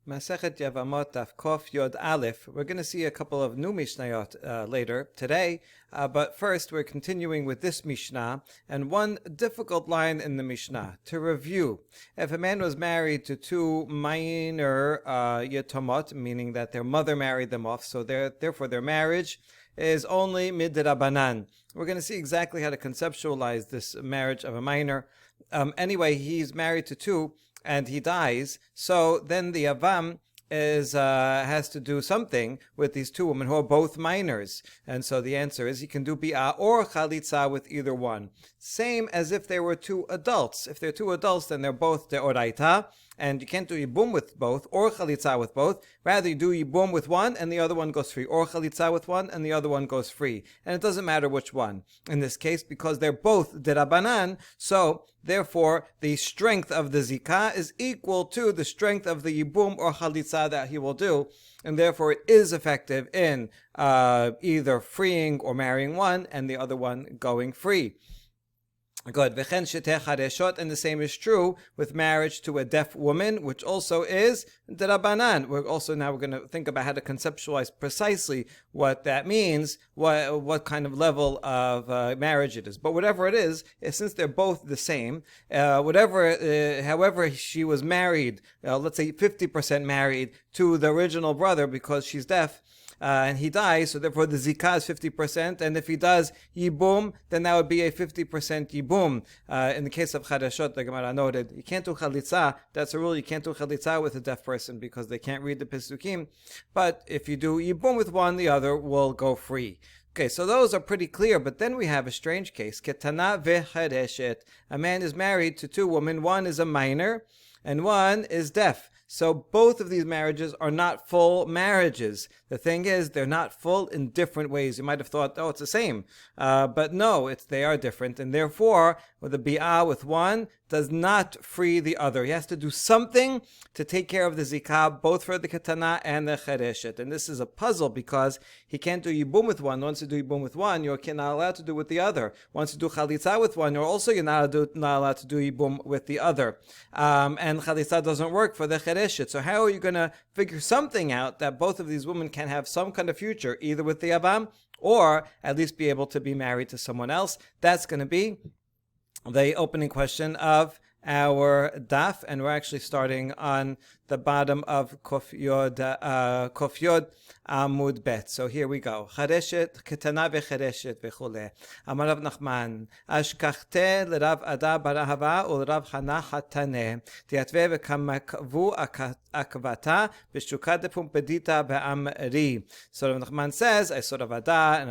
Masechet Yevamot Daf Kof Yod Aleph. We're going to see a couple of new Mishnayot later today, but first we're continuing with this Mishnah and one difficult line in the Mishnah. To review, if a man was married to two minor Yetomot, meaning that their mother married them off, so therefore their marriage is only midrabanan. We're going to see exactly how to conceptualize this marriage of a minor. Anyway, he's married to two, and he dies, so then the Avam has to do something with these two women who are both minors. And so the answer is he can do bi'ah or chalitza with either one. Same as if they were two adults. If they're two adults, then they're both de'oraita, and you can't do yibum with both or chalitza with both. Rather, you do yibum with one and the other one goes free, or chalitza with one and the other one goes free. And it doesn't matter which one in this case, because they're both derabanan, so therefore the strength of the zikah is equal to the strength of the yibum or chalitza that he will do, and therefore it is effective in either freeing or marrying one and the other one going free. Good. And the same is true with marriage to a deaf woman, which also is derabanan. We're going to think about how to conceptualize precisely what that means, what kind of level of marriage it is. But whatever it is, since they're both the same, however she was married, let's say 50% married to the original brother because she's deaf, and he dies, so therefore the zikah is 50%, and if he does yibum, then that would be a 50% yibum. In the case of Chadashot, the Gemara noted, you can't do chalitza, that's a rule, you can't do chalitza with a deaf person because they can't read the Pesukim, but if you do yibum with one, the other will go free. Okay, so those are pretty clear, but then we have a strange case. Ketana vechereshet. A man is married to two women, one is a minor, and one is deaf. So both of these marriages are not full marriages. The thing is, they're not full in different ways. You might have thought, oh, it's the same. But no, they are different. And therefore, with the bi'ah with one does not free the other. He has to do something to take care of the zikah, both for the katana and the chereshet. And this is a puzzle because he can't do yibum with one. Once you do yibum with one, you're not allowed to do with the other. Once you do chalitza with one, you're not allowed to do yibum with the other. And chalitza doesn't work for the chereshet. So how are you going to figure something out that both of these women can have some kind of future, either with the avam or at least be able to be married to someone else? That's going to be the opening question of our daf, and we're actually starting on the bottom of Kof Yod Amud Bet. So here we go. Chareshet, ketana vechereshet vechule. Amar Rav Nachman, ashkachte l'Rav Ada barahava u'Rav Hana hatane. Tiatve v'kamakvu akvata b'shuka depumpedita be'amri. So Rav Nachman says, I saw Rav Ada and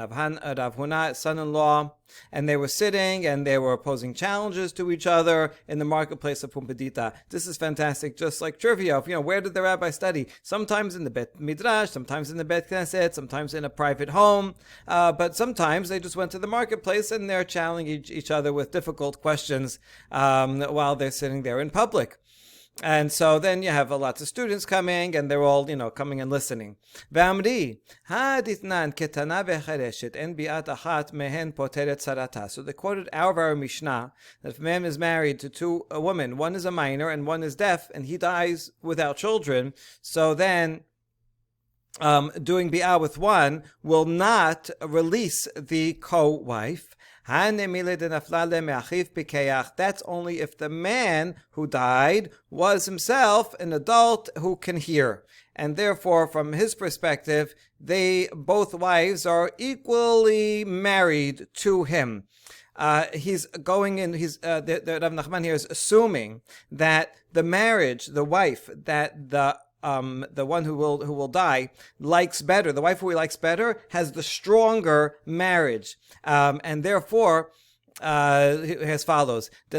Rav Huna, son-in-law, and they were sitting and they were posing challenges to each other in the marketplace of Pumbedita. This is fantastic, just like trivia. Where did the rabbi study? Sometimes in the Bet Midrash, sometimes in the Bet Knesset, sometimes in a private home, but sometimes they just went to the marketplace and they're challenging each other with difficult questions while they're sitting there in public. And so then you have lots of students coming, and they're all, coming and listening. Ve'amri, ha'ditnan ketana ve'chereshet en bi'at achat mehen poteret sarata. So they quoted our Mishnah, that if a man is married to two women, one is a minor and one is deaf, and he dies without children, so then doing bi'ah with one will not release the co-wife. That's only if the man who died was himself an adult who can hear. And therefore, from his perspective, both wives are equally married to him. He's going in, the Rav Nachman here is assuming that the marriage, the wife that the one who will die likes better, the wife who he likes better has the stronger marriage, and therefore as follows: so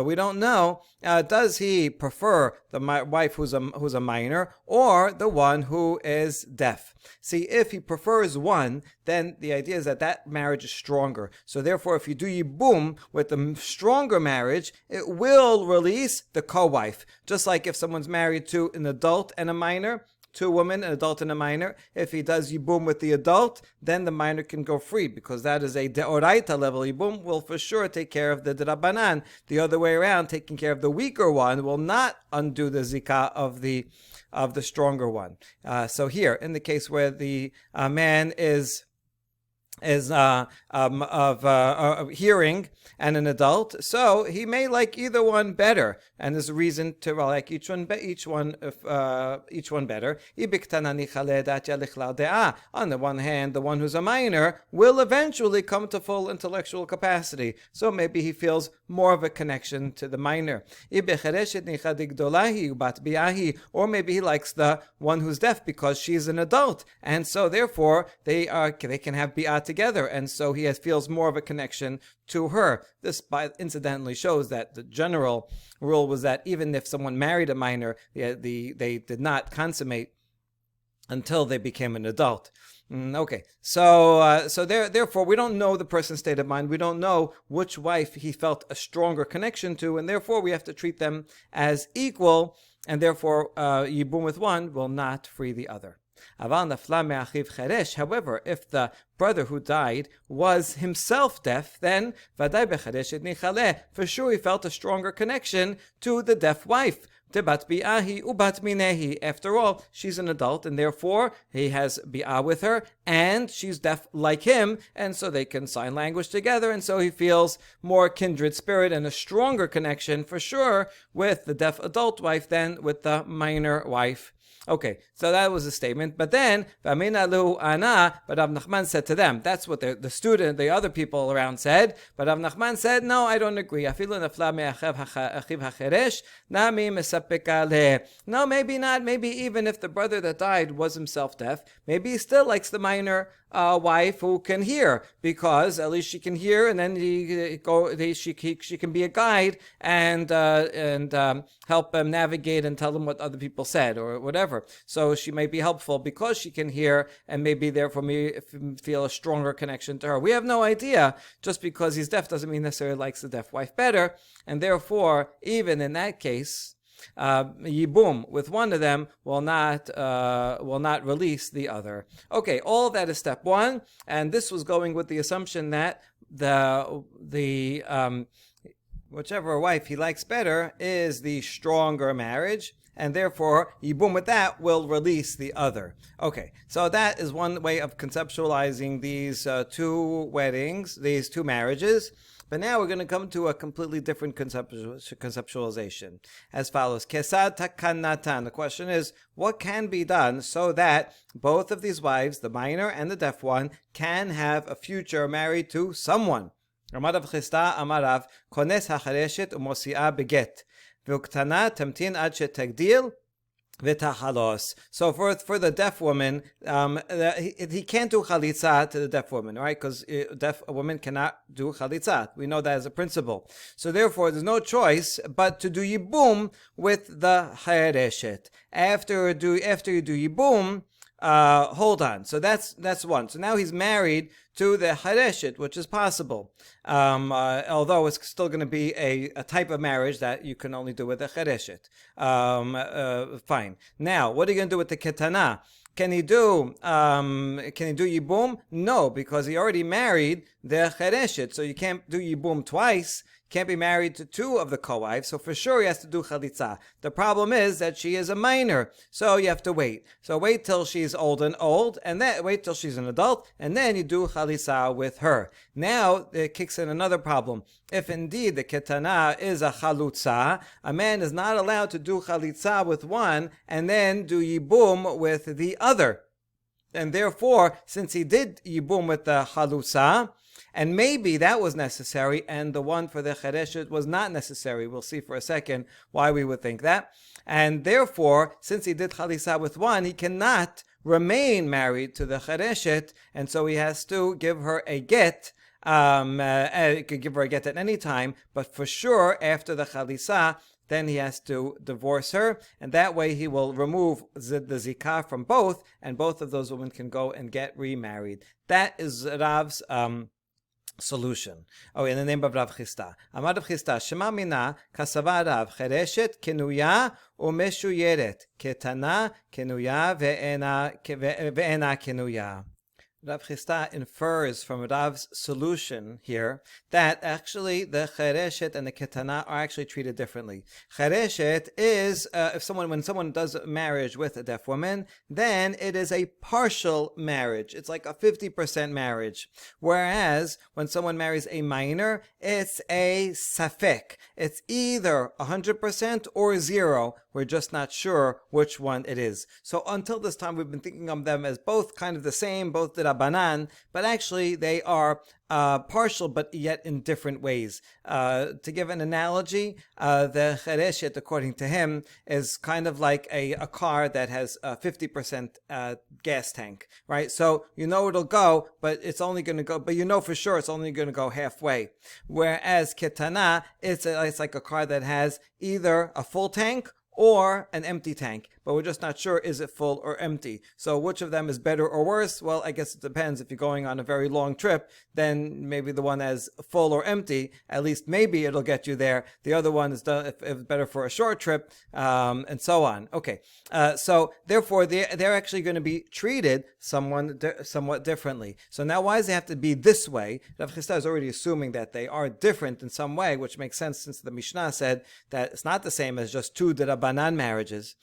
we don't know, does he prefer the wife who's a minor or the one who is deaf? See, if he prefers one, then the idea is that marriage is stronger. So therefore, if you do yibum with the stronger marriage, it will release the co-wife. Just like if someone's married to an adult and a minor, two women, an adult and a minor. If he does yibum with the adult, then the minor can go free, because that is a deoraita level. Yibum will for sure take care of the drabanan. The other way around, taking care of the weaker one will not undo the zikah of the stronger one. So here, in the case where the man is of hearing and an adult, so he may like either one better, and there's a reason to like each one better. On the one hand, the one who's a minor will eventually come to full intellectual capacity, so maybe he feels more of a connection to the minor. Or maybe he likes the one who's deaf because she's an adult, and so therefore they can have bi'ah together, and so he feels more of a connection to her. This incidentally shows that the general rule was that even if someone married a minor, they did not consummate until they became an adult. Okay, so therefore we don't know the person's state of mind. We don't know which wife he felt a stronger connection to, and therefore we have to treat them as equal, and therefore yibum with one will not free the other. However, if the brother who died was himself deaf, then for sure he felt a stronger connection to the deaf wife. After all, she's an adult, and therefore he has bi'ah with her, and she's deaf like him, and so they can sign language together, and so he feels more kindred spirit and a stronger connection for sure with the deaf adult wife than with the minor wife. Okay, so that was a statement. But then, but Rav Nachman said to them, that's what the other people around said. But Rav Nachman said, no, I don't agree. No, maybe not. Maybe even if the brother that died was himself deaf, maybe he still likes the minor wife who can hear, because at least she can hear, and then she can be a guide and help him navigate and tell them what other people said or whatever. So she may be helpful because she can hear, and maybe therefore feel a stronger connection to her. We have no idea. Just because he's deaf doesn't mean necessarily likes the deaf wife better, and therefore even in that case, yibum with one of them will not release the other. Okay, all that is step one, and this was going with the assumption that the whichever wife he likes better is the stronger marriage, and therefore yibum with that will release the other. Okay, so that is one way of conceptualizing these two weddings, these two marriages. But now we're going to come to a completely different conceptualization as follows. Kesad takanatan. The question is, what can be done so that both of these wives, the minor and the deaf one, can have a future married to someone? Amarav Chista Amarav Kones Hachareshet Umosi'a Beget V'uktana Tamtin Ad Shetagdil V'tahalos. So for the deaf woman, he can't do chalitza to the deaf woman, right? Because a woman cannot do chalitza. We know that as a principle. So therefore, there's no choice but to do yibum with the chayareshet. After you do yibum, hold on. So that's one. So now he's married to the chayareshet, which is possible. Although it's still going to be a type of marriage that you can only do with the chayareshet. Fine. Now, what are you going to do with the ketana? Can he do yibum? No, because he already married the chayareshet. So you can't do yibum twice. Can't be married to two of the co-wives, so for sure he has to do chalitza. The problem is that she is a minor, so you have to wait. So wait till she's old, and then wait till she's an adult, and then you do chalitza with her. Now it kicks in another problem. If indeed the ketana is a chalutza, a man is not allowed to do chalitza with one and then do yibum with the other. And therefore, since he did yibum with the chalutza, and maybe that was necessary, and the one for the chereshet was not necessary. We'll see for a second why we would think that. And therefore, since he did chalitza with one, he cannot remain married to the chereshet, and so he has to give her a get. He could give her a get at any time, but for sure, after the chalitza, then he has to divorce her, and that way he will remove the zikah from both, and both of those women can go and get remarried. That is Rav's solution. Oh, in the name of Rav Chisda. Amar Rav Chisda, Shema mina kasava Rav, chereshet kenuya umeshuyeret, ketana kenuya ve'ena kenuya. Rav Chisda infers from Rav's solution here that actually the chereshet and the ketana are actually treated differently. Chereshet is when someone does marriage with a deaf woman, then it is a partial marriage. It's like a 50% marriage. Whereas when someone marries a minor, it's a safek. It's either 100% or 0. We're just not sure which one it is. So until this time, we've been thinking of them as both kind of the same, both the Rabbanan, but actually they are partial, but yet in different ways. To give an analogy, the chereshet, according to him, is kind of like a car that has a 50% gas tank, right? So you know it'll go, but it's only going to go, but you know for sure it's only going to go halfway. Whereas ketana, it's like a car that has either a full tank or an empty tank, but we're just not sure, is it full or empty? So which of them is better or worse? Well, I guess it depends. If you're going on a very long trip, then maybe the one that's full or empty, at least maybe it'll get you there. The other one is if better for a short trip, and so on. Okay, so therefore they're actually going to be treated somewhat differently. So now why does it have to be this way? Rav Chisda is already assuming that they are different in some way, which makes sense since the Mishnah said that it's not the same as just two D'Rabbanan marriages.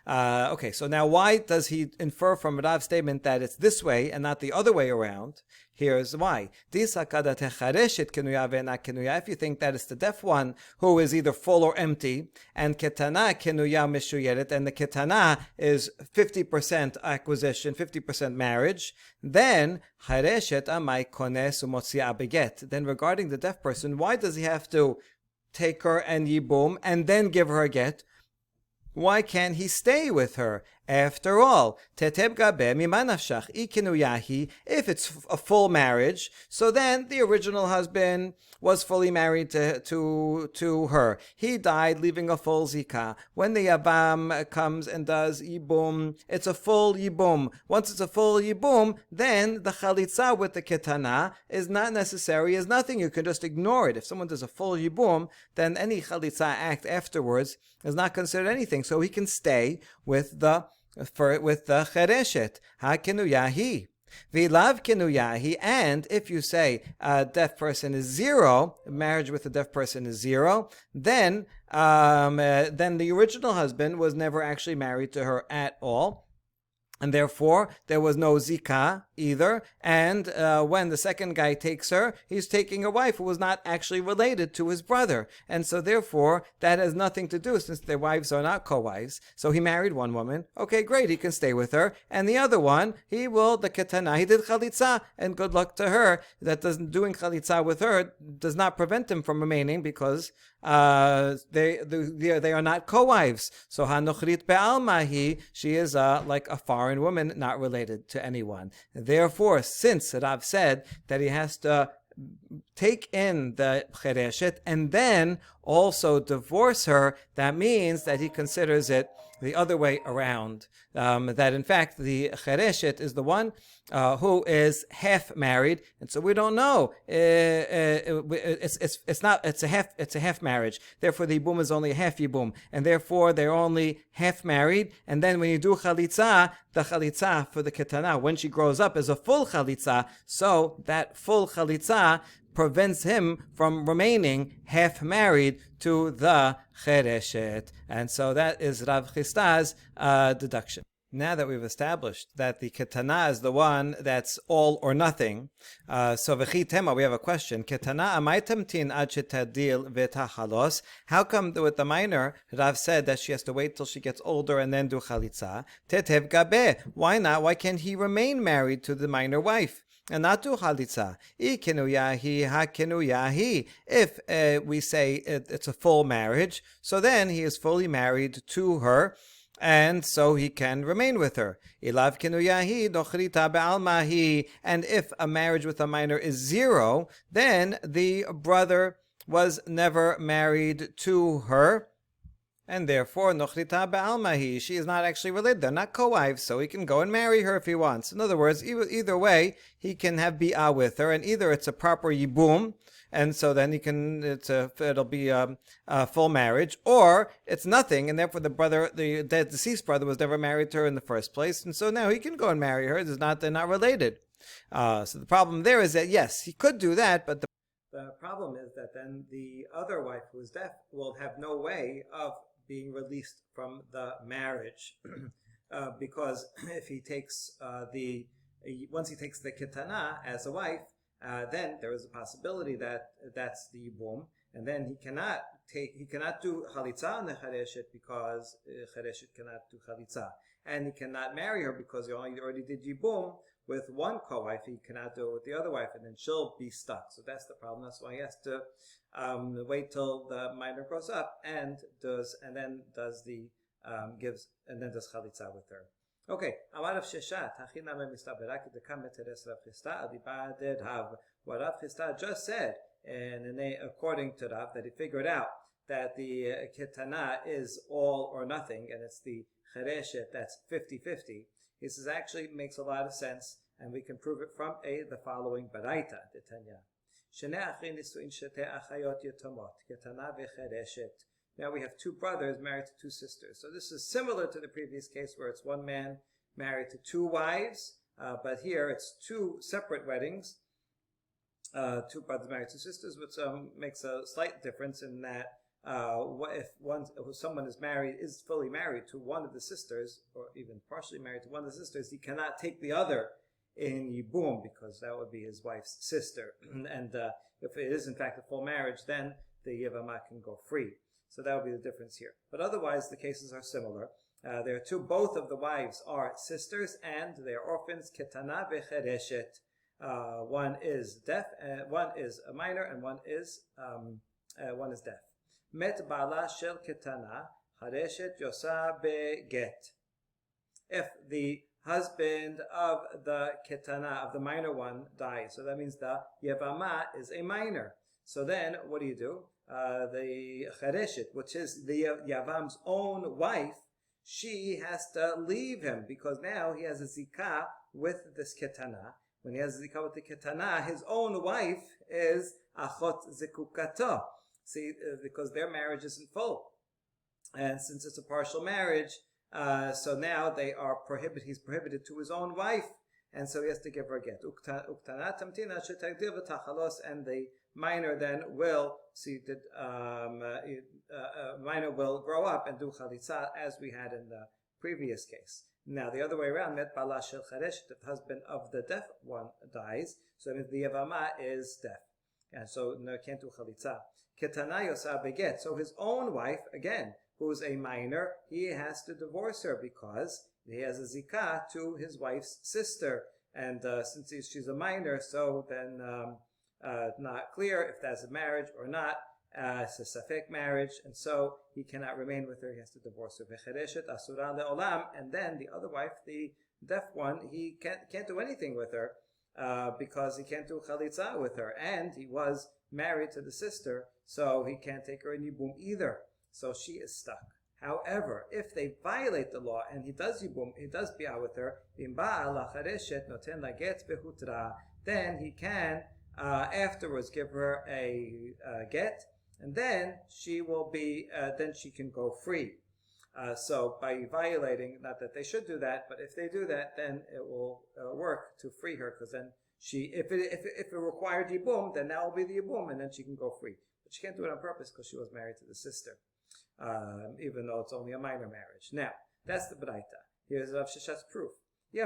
Okay, so now why does he infer from Rav's statement that it's this way and not the other way around? Here's why. If you think that it's the deaf one who is either full or empty, and ketana kenuya meshuyeret, and the ketana is 50% acquisition, 50% marriage, then chareshet amai kones umotzia beget. Then regarding the deaf person, why does he have to take her and yibum and then give her a get? Why can't he stay with her? After all, if it's a full marriage, so then the original husband was fully married to her. He died leaving a full zikah. When the Yavam comes and does yibum, it's a full yibum. Once it's a full yibum, then the chalitza with the ketana is not necessary, is nothing. You can just ignore it. If someone does a full yibum, then any chalitza act afterwards is not considered anything. So he can stay with the chereshet. Ha kenuyahi. V'lav kenuyahi. And if you say a deaf person is 0, marriage with a deaf person is 0, then the original husband was never actually married to her at all. And therefore, there was no zikah either. And when the second guy takes her, he's taking a wife who was not actually related to his brother. And so therefore, that has nothing to do, since their wives are not co-wives. So he married one woman. Okay, great, he can stay with her. And the other one, the ketana, he did chalitza, and good luck to her. Doing chalitza with her does not prevent him from remaining, because they are not co-wives. So hanochrit be'almahi, she is like a foreign woman, not related to anyone. Therefore, since Rav said that he has to take in the chereshet and then also divorce her, that means that he considers it the other way around. That in fact the chereshet is the one who is half married, and so we don't know. It's a half marriage. Therefore, the yibum is only a half yibum, and therefore they're only half married. And then when you do chalitza, the chalitza for the ketana when she grows up is a full chalitza. So that full chalitza prevents him from remaining half married to the chereshet. And so that is Rav Chisda's deduction. Now that we've established that the ketana is the one that's all or nothing, so v'chi tema, we have a question. Ketana amay tamtin ad shetadil v'tachalos. How come with the minor, Rav said that she has to wait till she gets older and then do chalitza? Tetev gabe. Why not? Why can't he remain married to the minor wife and not do chalitza? If we say it's a full marriage, so then he is fully married to her, and so he can remain with her. And if a marriage with a minor is 0, then the brother was never married to her, And therefore, Nochrita Be'almahi, she is not actually related. They're not co-wives, so he can go and marry her if he wants. In other words, either way, he can have Bi'ah with her, and either it's a proper Yibum, and so then it'll be a full marriage, or it's nothing, and therefore the dead deceased brother was never married to her in the first place, and so now he can go and marry her. They're not related. So the problem there is that, yes, he could do that, but the problem is that then the other wife who is deaf will have no way of being released from the marriage, because if he takes once he takes the ketana as a wife, then there is a possibility that that's the yibum, and then he cannot do chalitza on the chereshet because chereshet cannot do chalitza, and he cannot marry her because he already did yibum with one co-wife. He cannot do it with the other wife, and then she'll be stuck. So that's the problem. That's why he has to wait till the minor grows up and does chalitza with her. Okay, what Rav Chisda just said, and according to Rav, that he figured out that the ketana is all or nothing, and it's the chereshet that's 50-50. He says actually makes a lot of sense, and we can prove it from the following baraita, the Tanya. Now we have two brothers married to two sisters. So this is similar to the previous case where it's one man married to two wives, but here it's two separate weddings. Two brothers married to sisters, which makes a slight difference in that if someone is fully married to one of the sisters, or even partially married to one of the sisters, he cannot take the other in Yibum, because that would be his wife's sister. And if it is in fact a full marriage, then the Yevamot can go free. So that would be the difference here. But otherwise, the cases are similar. There are both of the wives are sisters, and they are orphans, ketana vechereshet. One is deaf, one is a minor, and one is deaf. Met bala shel ketana chareshet yosa beget. If the husband of the ketana, of the minor one, dies, so that means the Yevamot is a minor. So then, what do? The chereshet, which is the Yavam's own wife, she has to leave him, because now he has a zikah with this ketana. When he has a zikah with the ketana, his own wife is achot zikukato. See, because their marriage isn't full, and since it's a partial marriage, so now he's prohibited to his own wife, and so he has to give her a get. And the minor then will minor will grow up and do chalitza, as we had in the previous case. Now the other way around, met bala shel chereshet, if the husband of the deaf one dies, so that means the Yevamot is deaf, and so no, can't do chalitza. Ketana yosa beget, so his own wife, again, who's a minor, he has to divorce her because he has a zikah to his wife's sister, and since she's a minor, so then not clear if that's a marriage or not. It's a safek marriage, and so he cannot remain with her. He has to divorce her. Vechereshet asura leolam, and then the other wife, the deaf one, he can't do anything with her because he can't do chalitza with her, and he was married to the sister, so he can't take her in yibum either. So she is stuck. However, if they violate the law and he does yibum, he does bi'ah with her, then he can afterwards give her a get, and then she will be, then she can go free. So by violating, not that they should do that, but if they do that, then it will work to free her, because then if it required yibum, then that will be the yibum, and then she can go free. But she can't do it on purpose because she was married to the sister, even though it's only a minor marriage. Now, that's the Braita. Here's Rav Sheshet's proof. So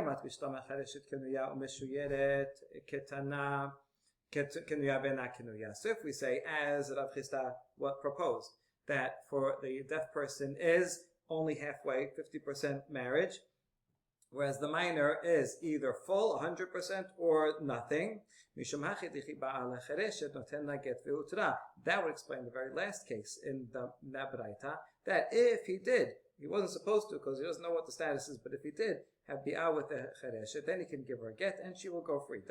if we say, as Rav Chisda proposed, that for the deaf person is only halfway, 50% marriage, whereas the minor is either full, 100%, or nothing, that would explain the very last case in the Braita, that if he did, he wasn't supposed to because he doesn't know what the status is, but if he did have bi'ah with the chereshet, then he can give her a get and she will go free.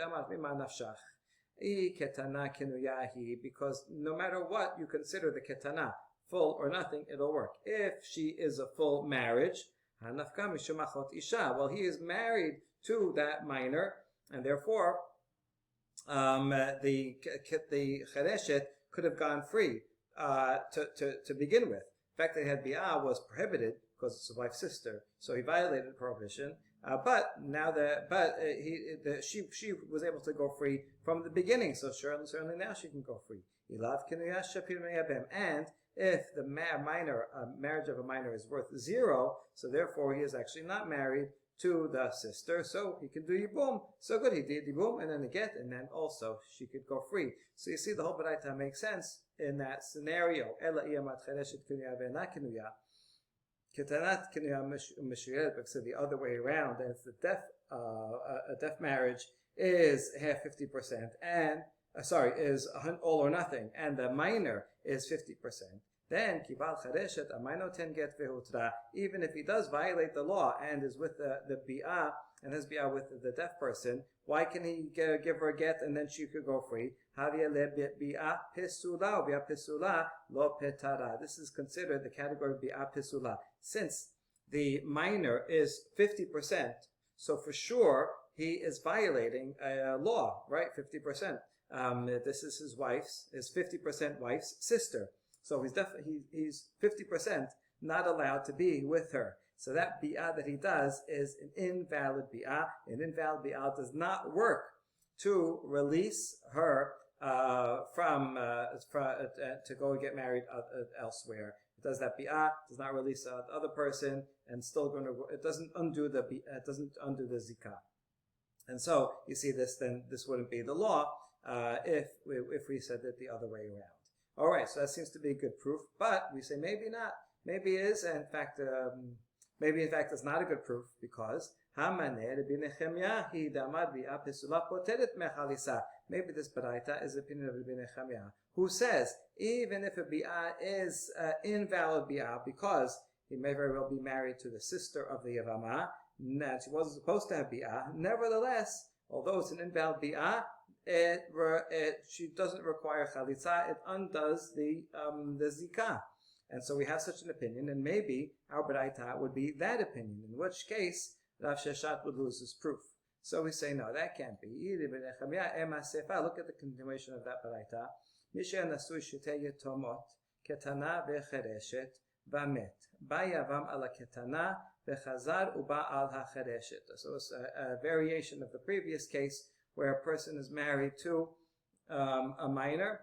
Because no matter what you consider the ketana, full or nothing, it'll work. If she is a full marriage, well, he is married to that minor, and therefore the chereshet could have gone free to begin with. The fact that he had bi'ah was prohibited because it's his wife's sister, so he violated the prohibition. But she was able to go free from the beginning, so certainly now she can go free. And if the marriage of a minor is worth 0, so therefore he is actually not married to the sister, so he can do yibum. So good, he did yibum and then the get, and then also she could go free. So you see, the whole baraita makes sense in that scenario. Ketanat kinuya mishuyet, because the other way around, and it's the a deaf marriage is half 50%, and is all or nothing, and the minor is 50%. Then kibal chareshet amaino ten get vehutra. Even if he does violate the law and is with the bi'ah and has bi'ah with the deaf person, why can he give her a get and then she could go free? Havia le bi'ah pisula, bi'ah pisula lo petara. This is considered the category of bi'ah pisula. Since the minor is 50%, so for sure he is violating a law, right? 50%. This is his 50% wife's sister. So he's 50% not allowed to be with her. So that bi'ah that he does is an invalid bi'ah. An invalid bi'ah does not work to release her to go and get married elsewhere. It does that bi'ah, does not release the other person, and it doesn't undo the zikah. And so you see this, then this wouldn't be the law if we said it the other way around. All right, so that seems to be good proof, but we say maybe not. Maybe it is, and in fact, it's not a good proof, because maybe this baraita is the opinion of Rabbi Nechemia, who says even if a bi'ah is invalid bi'ah, because he may very well be married to the sister of the Yevamot, and she wasn't supposed to have bi'ah, nevertheless, although it's an invalid bi'ah, she doesn't require chalitza. It undoes the zikah, and so we have such an opinion. And maybe our baraita would be that opinion, in which case Rav Sheshet would lose his proof. So we say no, that can't be. Look at the continuation of that baraita. Misha nasui shitei yetomot ketana vechereshet vamet bayavam ala ketana vechazar uba al hachereshet. So it's a variation of the previous case, where a person is married to a minor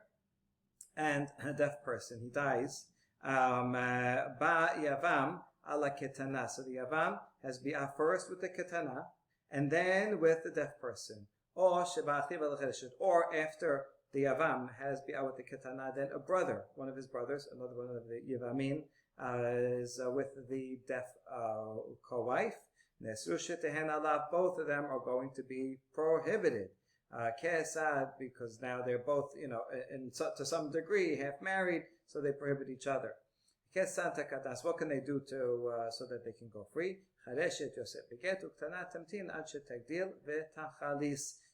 and a deaf person. He dies. Ba yavam ala ketana. So the yavam has bi'ah first with the ketana, and then with the deaf person. Or after the yavam has bi'ah with the ketana, then a brother, one of his brothers, another one of the yavamin, is with the deaf co-wife. Both of them are going to be prohibited. Because now they're both, to some degree, half married, so they prohibit each other. What can they do so that they can go free?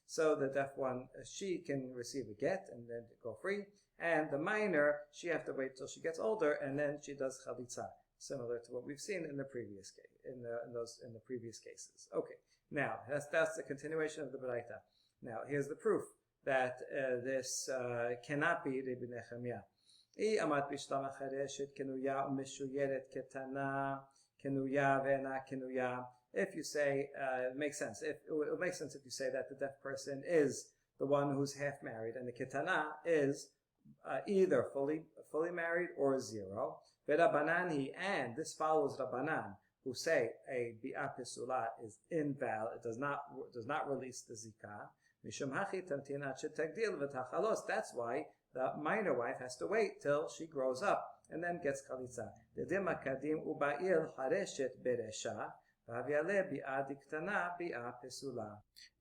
So the deaf one, she can receive a get and then go free, and the minor, she have to wait till she gets older, and then she does chalitza, similar to what we've seen in the previous case, in the previous cases. Okay, now that's the continuation of the baraita. Now here's the proof that this cannot be Rabbi Nechemia. If you say, it makes sense. It makes sense if you say that the deaf person is the one who's half married, and the ketana is either fully married or 0. V'Rabbanani, and this follows Rabbanan, who say a bi'ah pisula is invalid, it does not release the zikah. Mishum hachi tamtinat shetagdil v'tachalos. That's why the minor wife has to wait till she grows up and then gets chalitza. Dedim akadim uba'il hareshet beresha.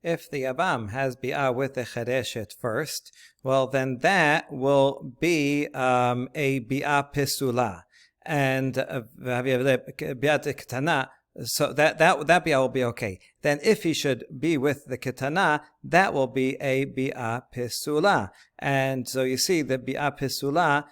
If the Yavam has bi'ah with the chereshet first, well then that will be a bi'ah pisula, and bi'ah ketana. So that bi'ah will be okay. Then if he should be with the ketana, that will be a bi'ah pisula. And so you see the bi'ah pisula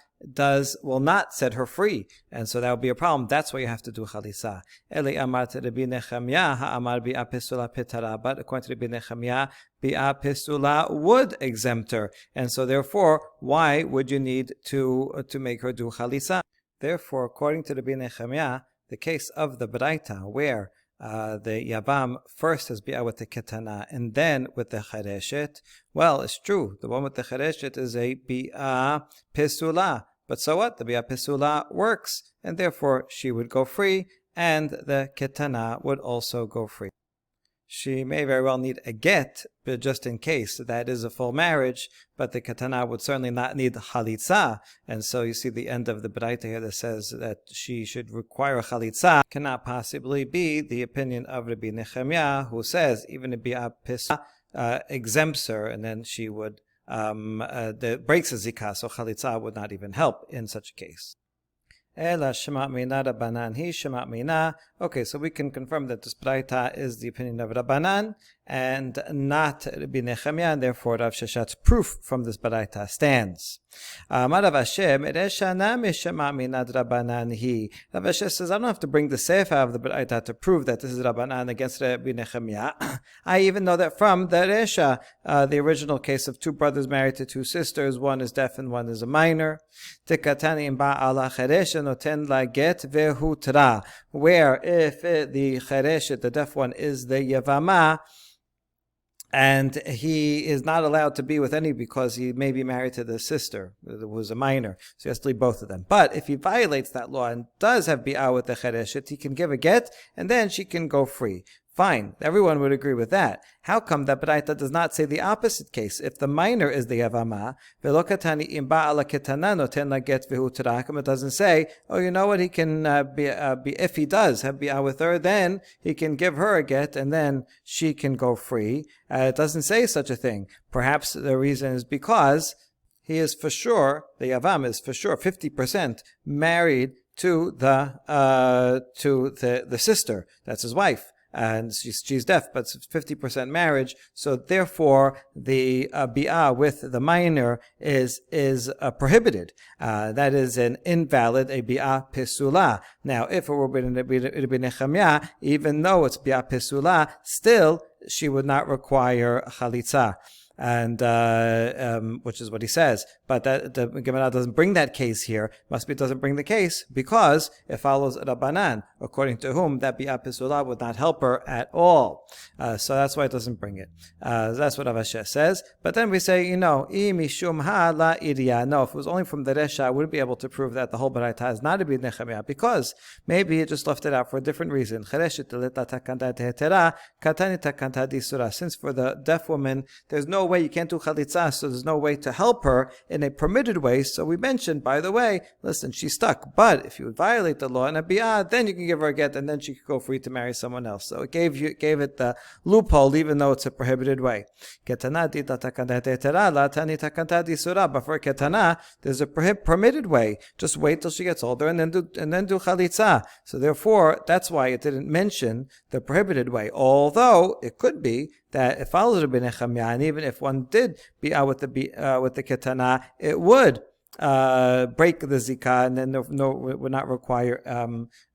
will not set her free, and so that would be a problem. That's why you have to do chalitza. Eli amar Rabbi Nechemia ha'amar bi'a pesula petara, but according to Rabbi Nechemia, bi'a pesula would exempt her, and so therefore, why would you need to make her do chalitza? Therefore, according to Rabbi Nechemia, the case of the Braita, where the Yavam first has bi'ah with the ketana and then with the chereshet, well, it's true. The one with the chereshet is a bi'ah pesula. But so what? The bi'ah pesula works, and therefore she would go free, and the ketana would also go free. She may very well need a get, but just in case that is a full marriage, but the katana would certainly not need chalitza. And so you see the end of the Braita here that says that she should require chalitza cannot possibly be the opinion of Rabbi Nechemia, who says even if bi'ah pesula exempts her, and then she would breaks the zikah, so chalitza would not even help in such a case. Ela shema mina Rabbanan hi shema mina. Okay, so we can confirm that this Braita is the opinion of Rabbanan and not Rabbi Nechemia, and therefore Rav Sheshat's proof from this Braita stands. Rav Hashem, Eresha nami shema mina Rabbanan hi. Rav Hashem says, I don't have to bring the sefer of the Braita to prove that this is Rabbanan against Rabbi Nechemia. I even know that from the Eresha, the original case of two brothers married to two sisters, one is deaf and one is a minor. Tikatani im ba'ala cheresha noten la get vehutra, where if the chereshet, the deaf one, is the Yevamot, and he is not allowed to be with any because he may be married to the sister who was a minor, so he has to leave both of them. But if he violates that law and does have bi'ah with the chereshet, he can give a get, and then she can go free. Fine, everyone would agree with that. How come that Braita does not say the opposite case? If the minor is the Yevamot, it doesn't say, oh, you know what, he can if he does have bi'ah with her, then he can give her a get, and then she can go free. It doesn't say such a thing. Perhaps the reason is because he is for sure, the Yavam is for sure 50% married to the sister. That's his wife. And she's deaf, but it's 50% marriage. So therefore, the bi'ah with the minor is prohibited. That is an invalid, a bi'ah pesula. Now, if it were Rabbi Nechemia, even though it's bi'ah pesula, still she would not require chalitza. And which is what he says, but that the Gemara doesn't bring that case here. Must be it doesn't bring the case because it follows Rabbanan, according to whom that bi'ah pesula would not help her at all. So that's why it doesn't bring it. That's what Rav Asher says. But then we say, I mishum ha la iriya. No, if it was only from the Resha, I wouldn't be able to prove that the whole Braita is not a Rabbi Nechemia, because maybe it just left it out for a different reason. Since for the deaf woman, there's no way you can't do chalitza, so there's no way to help her in a permitted way. So we mentioned, by the way, listen, she's stuck. But if you would violate the law in a bi'ah, then you can give her a get, and then she could go free to marry someone else. So it gave it the loophole, even though it's a prohibited way. But for ketana, there's a permitted way. Just wait till she gets older and then do chalitza. So therefore, that's why it didn't mention the prohibited way. Although it could be that it follows Rabbi Nechemia, and even if one did bi'ah with the ketana, it would break the zikah, and then would not require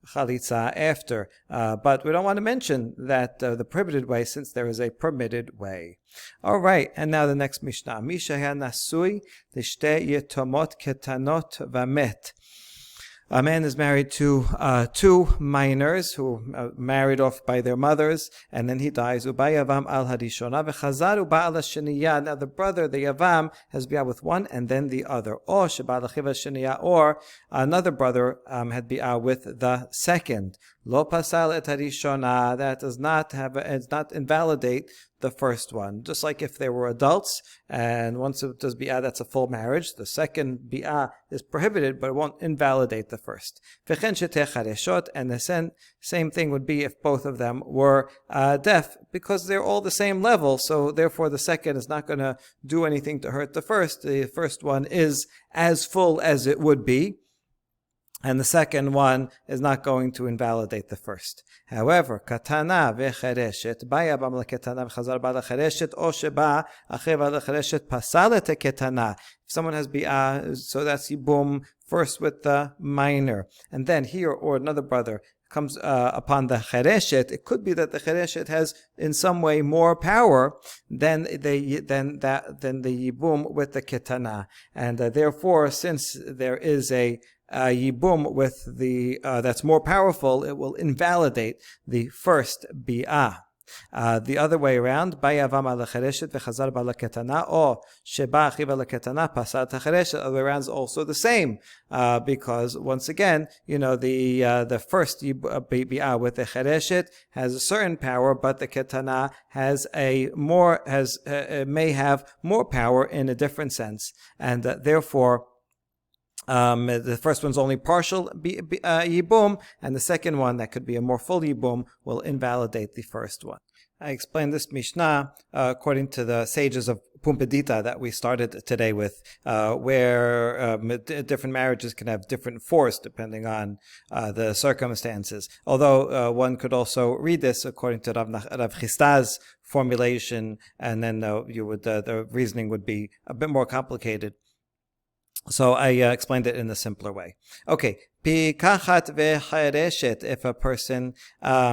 chalitza after. But we don't want to mention that the prohibited way, since there is a permitted way. All right, and now the next Mishnah. Misha nasui l'shtei yetomot ketanot vamet. A man is married to two minors who married off by their mothers, and then he dies. Ubayavam al harishona v'chazar uba'al hasheniya. Now the brother, the yavam, has bi'ah with one and then the other. Or sheba'al achiv hasheniya, or another brother had bi'ah with the second. Lo pasal et harishona. That does not invalidate the first one. Just like if they were adults, and once it does bi'ah, that's a full marriage. The second bi'ah is prohibited, but it won't invalidate the first. And the same thing would be if both of them were deaf, because they're all the same level, so therefore the second is not going to do anything to hurt the first. The first one is as full as it would be. and the second one is not going to invalidate the first. However, katana v'chereshet, baya bam leketana v'chazar ba lechereshet, o sheba acheva lechereshet pasal et ketana. If someone has bi'ah, so that's yibum first with the minor, and then here or another brother comes upon the chereshet. It could be that the chereshet has in some way more power than the yibum with the ketana, and therefore, since there is a yibum with the that's more powerful, it will invalidate the first bi'ah. The other way around, Bayavam ala chereshet v'chazar ba leketana, or sheba achiva leketana pasat hachereshet. The other way around is also the same, because once again, the first bi'ah with the chereshet has a certain power, but the ketana has may have more power in a different sense, and therefore. The first one's only partial yibum, and the second one, that could be a more full yibum, will invalidate the first one. I explained this Mishnah according to the sages of Pumbedita that we started today with, where different marriages can have different force depending on the circumstances. Although one could also read this according to Rav Chista's formulation, and then the reasoning would be a bit more complicated. So I explained it in a simpler way. Okay, pikachat vechereshet. If a person a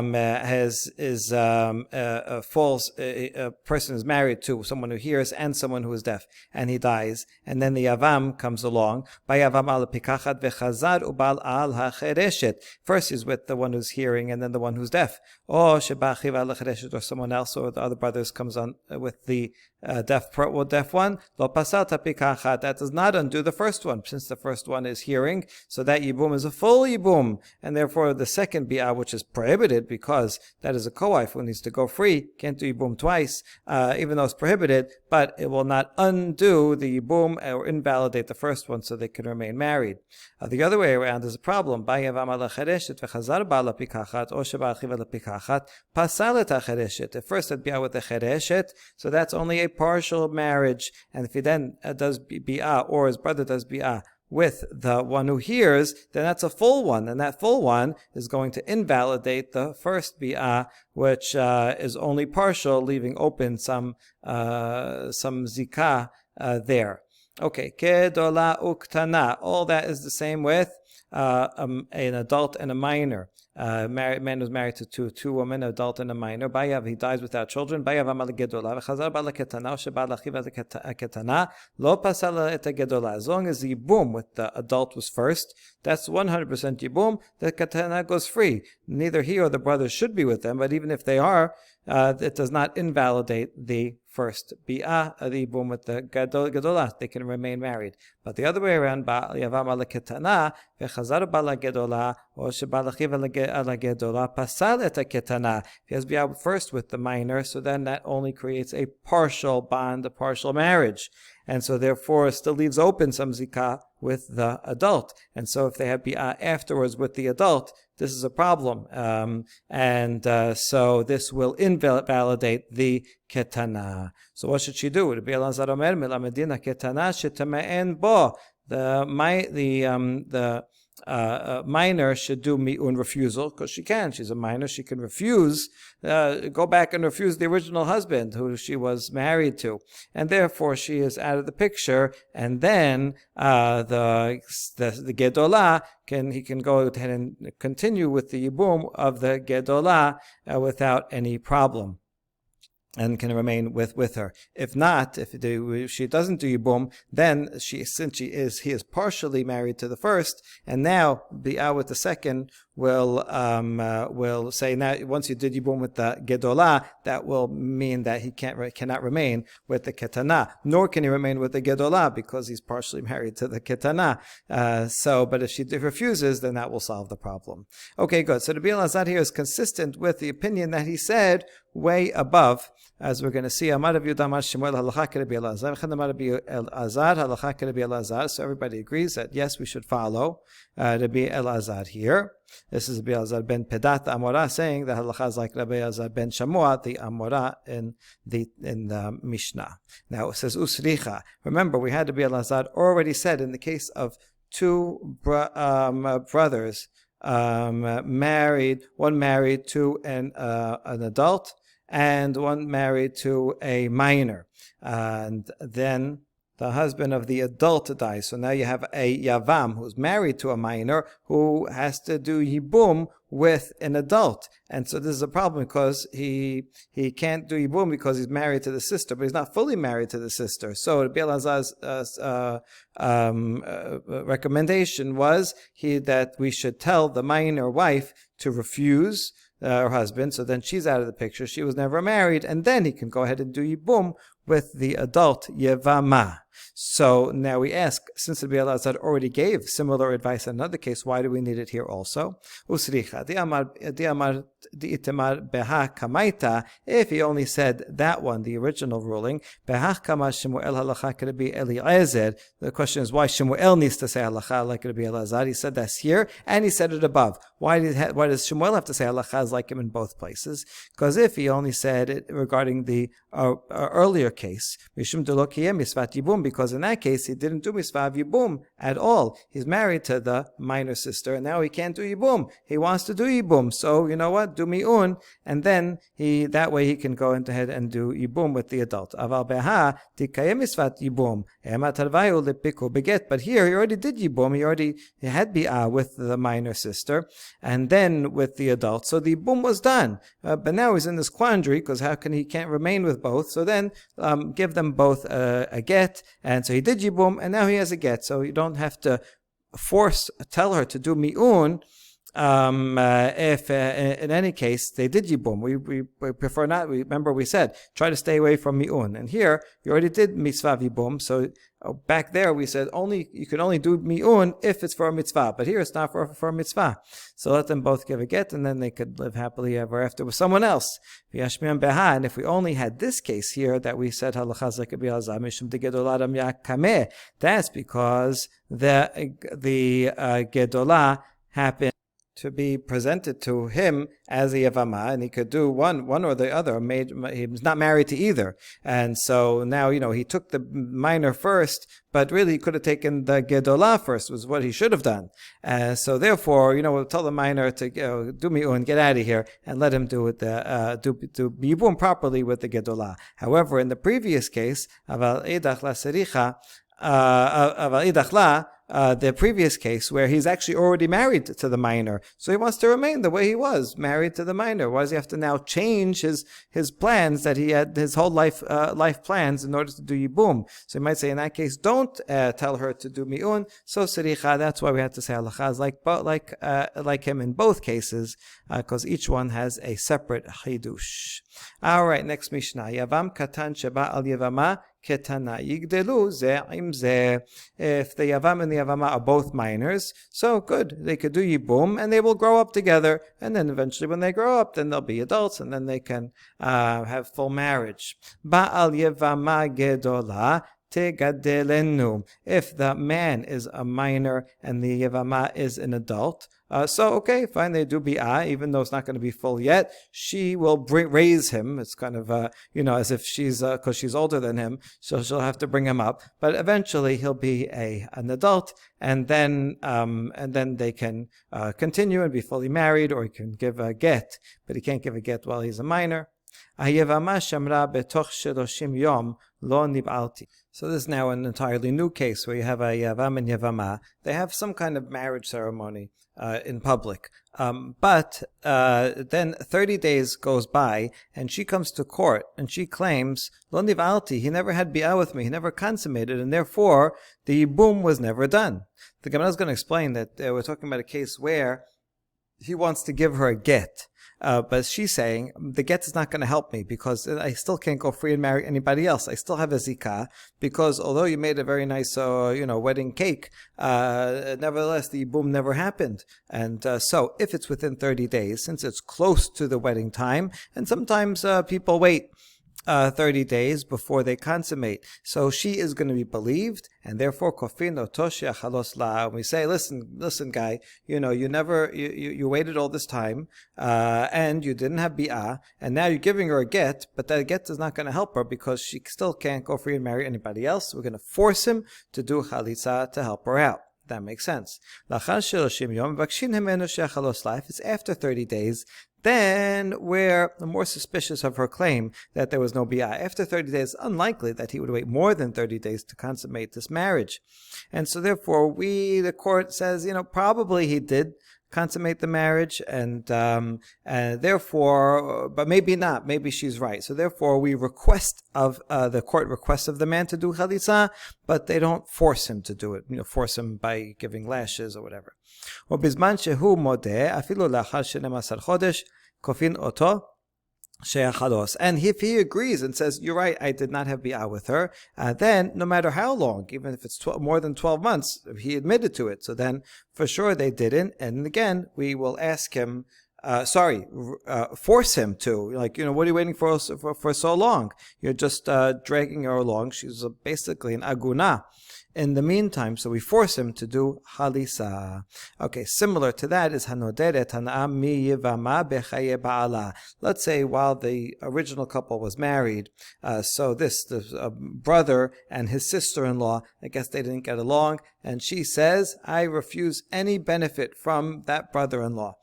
person is married to someone who hears and someone who is deaf, and he dies, and then the yavam comes along. Bayavam al pikachat vechazar ubal al hachereshet. First he's with the one who's hearing, and then the one who's deaf. Or shebachiv al hachereshet, or someone else, or the other brothers comes on with the deaf one. Lo pasata pikachat. That does not undo the first one, since the first one is hearing. So that yibum is a full yibum, and therefore the second bi'ah, which is prohibited because that is a co-wife who needs to go free, can't do yibum twice, even though it's prohibited, but it will not undo the yibum or invalidate the first one, so they can remain married. The other way around is a problem. At first it bi'ah with the chereshet, so that's only a partial marriage, and if he then does bi'ah, or his brother does bi'ah with the one who hears, then that's a full one, and that full one is going to invalidate the first bi'ah, which is only partial, leaving open some zikah there. Okay, kedola uktana. All that is the same with an adult and a minor. Man was married to two women, an adult and a minor. Bayav, he dies without children. Bayav amal gedola v'chazar ba leketana sheba lachiv ketana lo pasala et gedola. As long as the yibum with the adult was first, that's 100% yibum. The ketana goes free. Neither he or the brothers should be with them, but even if they are, it does not invalidate the first bi'ah, the yibum with the gedola. They can remain married. But the other way around, yavam ala ketana v'chazar ba gedola or sheba lachiv ala gedola pasal et ketana. If he has bi'ah first with the minor, so then that only creates a partial bond, a partial marriage. And so therefore it still leaves open some zikah with the adult. And so if they have bi'ah afterwards with the adult, this is a problem. So this will invalidate the ketana. So what should she do? The minor should do mi'un, refusal, because she can. She's a minor. She can refuse, go back and refuse the original husband who she was married to, and therefore she is out of the picture. And then the gedola he can go ahead and continue with the yibum of the gedola without any problem, and can remain with her. If not, if she doesn't do yibum, then he is partially married to the first, and now bi'ah with the second will say, now once you did yibum with the gedola, that will mean that he cannot remain with the ketana, nor can he remain with the gedola because he's partially married to the ketana. But if she refuses, then that will solve the problem. Okay, good. So the Rabbi Elazar here is consistent with the opinion that he said way above, as we're going to see. Amar Rav Yehuda Amar Shemuel halacha keRabbi Elazar, v'chen Amar Rabbi Elazar halacha keRabbi Elazar. So everybody agrees that yes, we should follow Rabbi Elazar here. This is Rabbi Elazar ben Pedat Amora saying that halacha is like Rabbi Elazar ben Shamua, the Amora in the Mishnah. Now it says Usricha. Remember, we had Rabbi Elazar already said in the case of two brothers married, one married to an adult and one married to a minor, and then the husband of the adult dies. So now you have a Yavam who's married to a minor who has to do Yibum with an adult. And so this is a problem because he can't do Yibum because he's married to the sister, but he's not fully married to the sister. So Rabbi Elazar's recommendation was that we should tell the minor wife to refuse her husband, so then she's out of the picture. She was never married, and then he can go ahead and do Yibum with the adult Yevamah. So now we ask, since Rabbi Elazar already gave similar advice in another case, why do we need it here also? If he only said that one, the original ruling, the question is why Shemuel needs to say halacha like Rabbi Elazar. He said that's here, and he said it above. Why does Shemuel have to say halacha like him in both places? Because if he only said it regarding the earlier case, because in that case he didn't do misvah yibum at all. He's married to the minor sister, and now he can't do yibum. He wants to do yibum, so you know what? Do mi'un, and then that way he can go ahead and do yibum with the adult. Aval beha tikayem misvat yibum beget. But here he already did yibum. He had bi'ah with the minor sister, and then with the adult. So the yibum was done, but now he's in this quandary because he can't remain with both. So then give them both a get, and so he did yibum, and now he has a get. So you don't have to tell her to do mi'un. If in any case they did yibum, we prefer not. Remember we said try to stay away from mi'un, and here you already did mitzvah yibum. So back there we said you can only do mi'un if it's for a mitzvah, but here it's not for a mitzvah. So let them both give a get, and then they could live happily ever after with someone else. And if we only had this case here that we said halachas like Rabbi Elazar mishum degedolah dam yakameh, that's because the gedolah happened to be presented to him as a Yevamah, and he could do one or the other. He was not married to either, and so now he took the minor first, but really he could have taken the Gedolah first. Was what he should have done. So therefore, we'll tell the minor to do mi'un, get out of here, and let him do it do yibum properly with the Gedolah. However, in the previous case, aval idach la sericha, aval idach la. The previous case where he's actually already married to the minor, so he wants to remain the way he was, married to the minor. Why does he have to now change his plans that he had, his whole life plans, in order to do yibum? So you might say in that case, don't tell her to do mi'un. So siricha, that's why we have to say halachas like him in both cases, because each one has a separate chidush. All right, next Mishnah. Yavam katan sheba al yevama ketana yigdelu ze im ze. If the Yavam and the Yavama are both minors, so good. They could do yibum, and they will grow up together. And then eventually when they grow up, then they'll be adults, and then they can have full marriage. Ba'al Yevama gedola tegadelenu. If the man is a minor and the Yevama is an adult, so okay, fine, they do bi'ah, even though it's not going to be full yet. She will raise him. It's kind of as if she's because she's older than him, so she'll have to bring him up. But eventually he'll be an adult, and then they can continue and be fully married, or he can give a get, but he can't give a get while he's a minor. So this is now an entirely new case where you have a Yavam and Yevama. They have some kind of marriage ceremony in public. But then 30 days goes by, and she comes to court, and she claims, Lo niv'alti, he never had bi'ah with me, he never consummated, and therefore the yibum was never done. The Gemara is going to explain that we're talking about a case where he wants to give her a get. But she's saying, the get is not going to help me because I still can't go free and marry anybody else. I still have a zikah because although you made a very nice, wedding cake, nevertheless, the yibum never happened. And so if it's within 30 days, since it's close to the wedding time, and sometimes people wait 30 days before they consummate. So she is going to be believed, and therefore kofino toshia chalos la. We say, listen, guy, you waited all this time, and you didn't have bi'ah, and now you're giving her a get, but that get is not going to help her because she still can't go free and marry anybody else. We're going to force him to do chalitza to help her out. That makes sense. If it's after 30 days, then we're more suspicious of her claim that there was no bi'ah. After 30 days, it's unlikely that he would wait more than 30 days to consummate this marriage. And so therefore, the court says, probably he did consummate the marriage, and therefore, but maybe not. Maybe she's right. So therefore, the court requests of the man to do chalitza, but they don't force him to do it. Force him by giving lashes or whatever. ובזמן שהוא מודה, אפילו לאחר 12 חודש, כופין אותו. And if he agrees and says, you're right, I did not have bi'ah with her, then no matter how long, even if it's more than 12 months, he admitted to it. So then for sure they didn't. And again, we will ask him, force him to, what are you waiting for so long? You're just dragging her along. She's basically an aguna. In the meantime, so we force him to do halisa. Okay, similar to that is hanoderet hana'am mi Yevama bechaye ba'ala. Let's say while the original couple was married, so the brother and his sister-in-law, I guess they didn't get along, and she says, I refuse any benefit from that brother-in-law.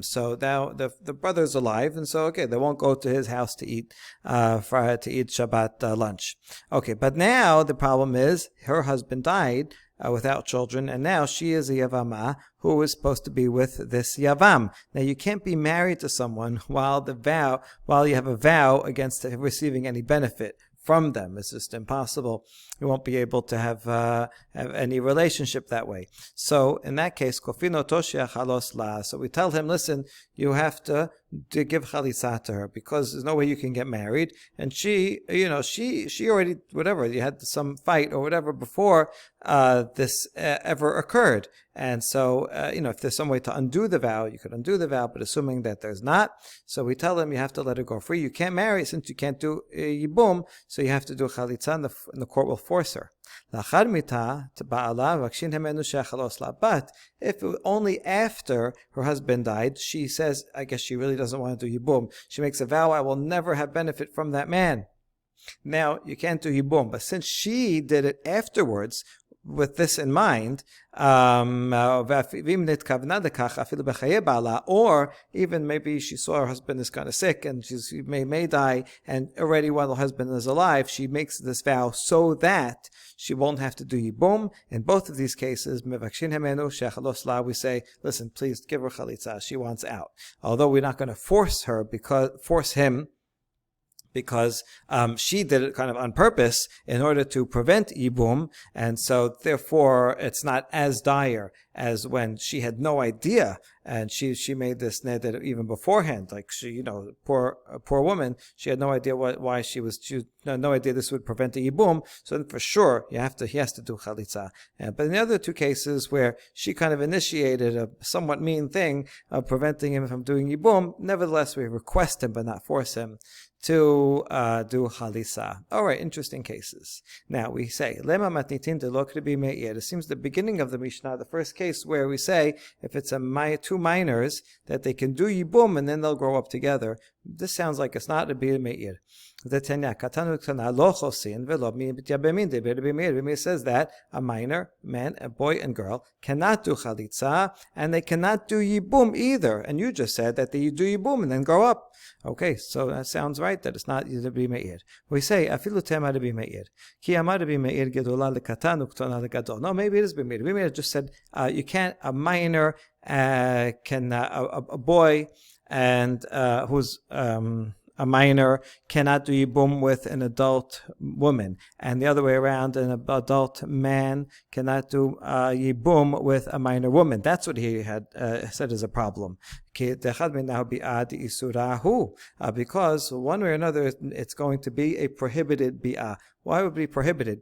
So now the brother's alive, and so they won't go to his house to eat Shabbat lunch. Okay, but now the problem is her husband died without children, and now she is a Yevamah who is supposed to be with this Yavam. Now you can't be married to someone while you have a vow against receiving any benefit from them. It's just impossible. You won't be able to have any relationship that way. So in that case, so we tell him, listen, you have to give chalitza to her because there's no way you can get married. And she already, whatever, you had some fight or whatever before this ever occurred. And so, if there's some way to undo the vow, you could undo the vow, but assuming that there's not, so we tell him you have to let her go free. You can't marry since you can't do yibum, so you have to do chalitza, and the court will force her. But if only after her husband died, she says, I guess she really doesn't want to do yibum. She makes a vow, I will never have benefit from that man. Now, you can't do yibum, but since she did it afterwards, with this in mind, or even maybe she saw her husband is kind of sick and she may die, and already while the husband is alive, she makes this vow so that she won't have to do yibum. In both of these cases, we say, listen, please give her chalitza. She wants out. Although we're not going to force him, because she did it kind of on purpose in order to prevent yibum, and so therefore it's not as dire as when she had no idea, and she made this neder even beforehand. Like she, poor woman, she had no idea why she had no idea this would prevent a yibum. So then for sure he has to do chalitza. But in the other two cases where she kind of initiated a somewhat mean thing of preventing him from doing yibum, nevertheless we request him but not force him to do halisa. All right, interesting cases. Now we say, Lema matnitin de lo kribi me'ir. It seems the beginning of the Mishnah, the first case where we say, if it's two minors, that they can do yibum and then they'll grow up together. This sounds like it's not a bir me'ir. The Tanya, katanu ktana lo chosin velo mi b'tyabemin de bir me'ir. It says that a minor, man, a boy and girl, cannot do chalitza, and they cannot do yibum either. And you just said that they do yibum and then grow up. Okay, so that sounds right, that it's not Rabbi Meir. We say, afilu tema Rabbi Meir. Ki amar Rabbi Meir gedola lekatan uktona legadol. No, maybe it is Rabbi Meir. Rabbi Meir just said, you can't, a minor can, a boy and who's a minor cannot do yibum with an adult woman, and the other way around, an adult man cannot do yibum with a minor woman. That's what he had said is a problem. Because one way or another, it's going to be a prohibited bi'ah. Why would it be prohibited?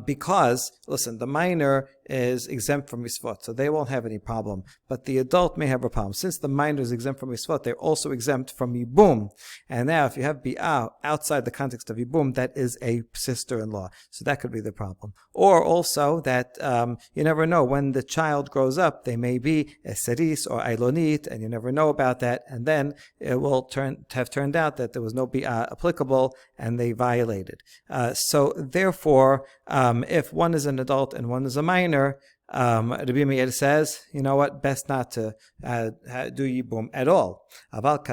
Because, listen, the minor is exempt from mitzvot, so they won't have any problem. But the adult may have a problem. Since the minor is exempt from mitzvot, they're also exempt from yibum. And now, if you have bi'ah outside the context of yibum, that is a sister-in-law. So that could be the problem. Or also that you never know, when the child grows up, they may be eseris or ailonit, and you never know about that. And then it will have turned out that there was no bi'ah applicable, and they violated. So therefore, if one is an adult and one is a minor, Rabbi Meir says, you know what, best not to do yibum at all. But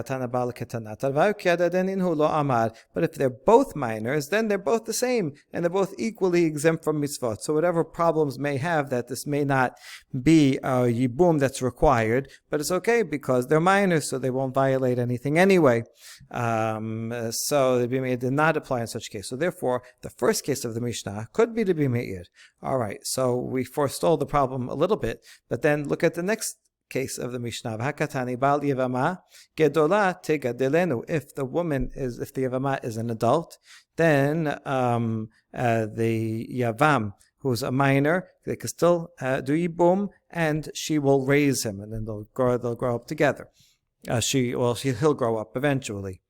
if they're both minors, then they're both the same, and they're both equally exempt from mitzvot. So whatever problems may have, that this may not be yibum that's required, but it's okay because they're minors, so they won't violate anything anyway. So Rabbi Meir did not apply in such case. So therefore, the first case of the Mishnah could be Rabbi Meir. All right, so we forestalled the problem a little bit, but then look at the next case of the Mishnah. Hakatani bal Yevamah gedola tegadelenu. If the Yevamah is an adult, then the Yavam, who's a minor, they can still do yibum, and she will raise him, and then they'll grow up together. He'll grow up eventually.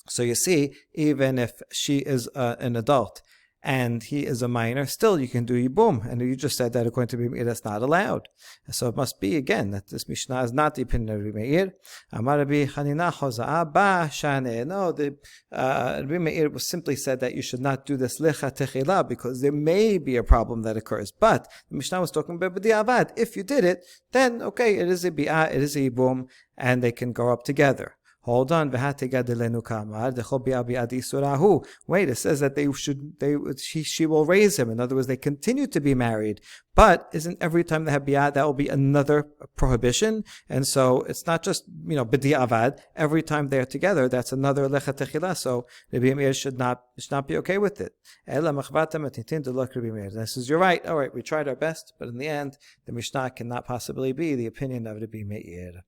So you see, even if she is an adult and he is a minor, still you can do yibum. And you just said that according to Rabbi Meir, that's not allowed. So it must be, again, that this Mishnah is not the opinion of Rabbi Meir. Amar Rabbi Chanina Choza'a ba shane. No, Rabbi Meir was simply said that you should not do this lecha techila because there may be a problem that occurs. But the Mishnah was talking about b'di'avad. If you did it, then okay, it is a bi'ah, it is a yibum, and they can grow up together. Hold on, wait, it says that she will raise him. In other words, they continue to be married. But isn't every time they have bi'ah, that will be another prohibition? And so it's not just, b'di'avad. Every time they're together, that's another lecha techila. So Rabbi Meir should not be okay with it. This is, you're right. All right, we tried our best, but in the end, the Mishnah cannot possibly be the opinion of Rabbi Meir.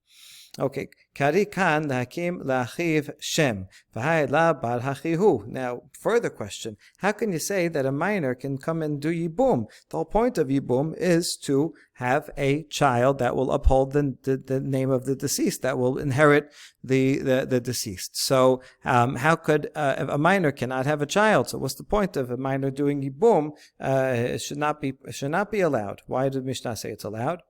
Okay, Kari kan lahakim la'achiv shem v'ha'ela bar hachihu. Now, further question: how can you say that a minor can come and do yibum? The whole point of yibum is to have a child that will uphold the name of the deceased, that will inherit the deceased. So, how could a minor cannot have a child? So, what's the point of a minor doing yibum? It should not be allowed. Why did Mishnah say it's allowed?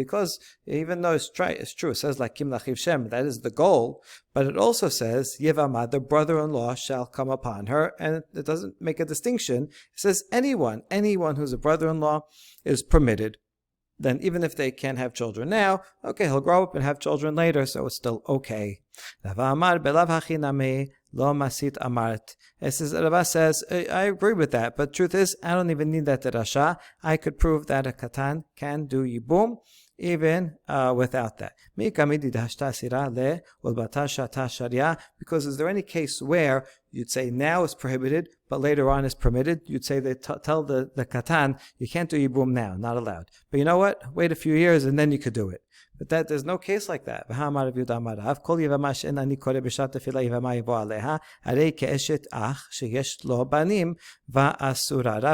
Because even though it's true, it says like Kim Lachiv Shem, that is the goal, but it also says Yevamah, the brother-in-law, shall come upon her, and it doesn't make a distinction. It says anyone who's a brother-in-law is permitted. Then even if they can't have children now, okay, he'll grow up and have children later, so it's still okay. It says, Rava says, I agree with that, but truth is, I don't even need that Rasha. I could prove that a katan can do yibum even without that. Because is there any case where you'd say now is prohibited, but later on is permitted? You'd say they tell the katan, you can't do yibum now, not allowed. But you know what? Wait a few years and then you could do it. But there's no case like that. Rav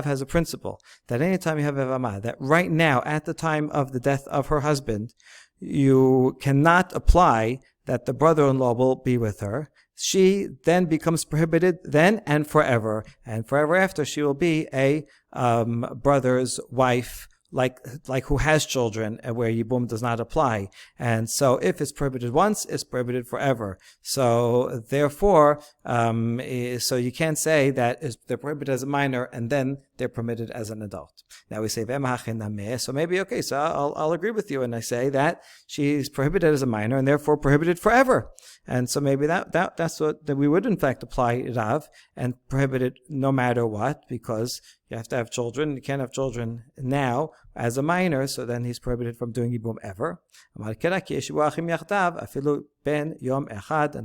has a principle that anytime you have Yevamah, that right now, at the time of the death of her husband, you cannot apply that the brother-in-law will be with her. She then becomes prohibited then and forever. And forever after, she will be a brother's wife, like who has children, where yibum does not apply. And so if it's prohibited once, it's prohibited forever. So therefore, so you can't say that they're prohibited as a minor and then they're permitted as an adult. Now we say, so maybe, okay, so I'll agree with you, and I say that she's prohibited as a minor and therefore prohibited forever. And so maybe that's what that we would in fact apply Rav and prohibit it no matter what, because you have to have children. You can't have children now as a minor, so then he's prohibited from doing yibum ever. And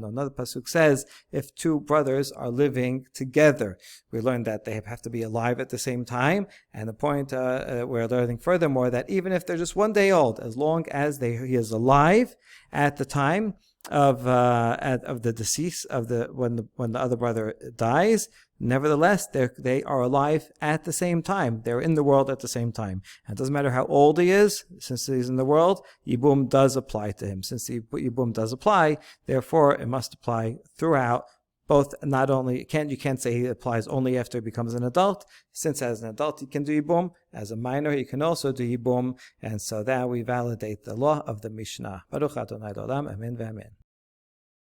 another pasuk says, if two brothers are living together, we learned that they have to be alive at the same time. And the point we're learning furthermore that even if they're just 1 day old, as long as he is alive at the time, of the decease of when the other brother dies. Nevertheless, they are alive at the same time. They're in the world at the same time. And it doesn't matter how old he is, since he's in the world, Yibum does apply to him. Since the Yibum does apply, therefore it must apply throughout. Both, not only you can't say he applies only after he becomes an adult. Since as an adult he can do Yibum, as a minor he can also do Yibum, and so that we validate the law of the Mishnah. Baruch Adonai L'olam, Amen v'Amen.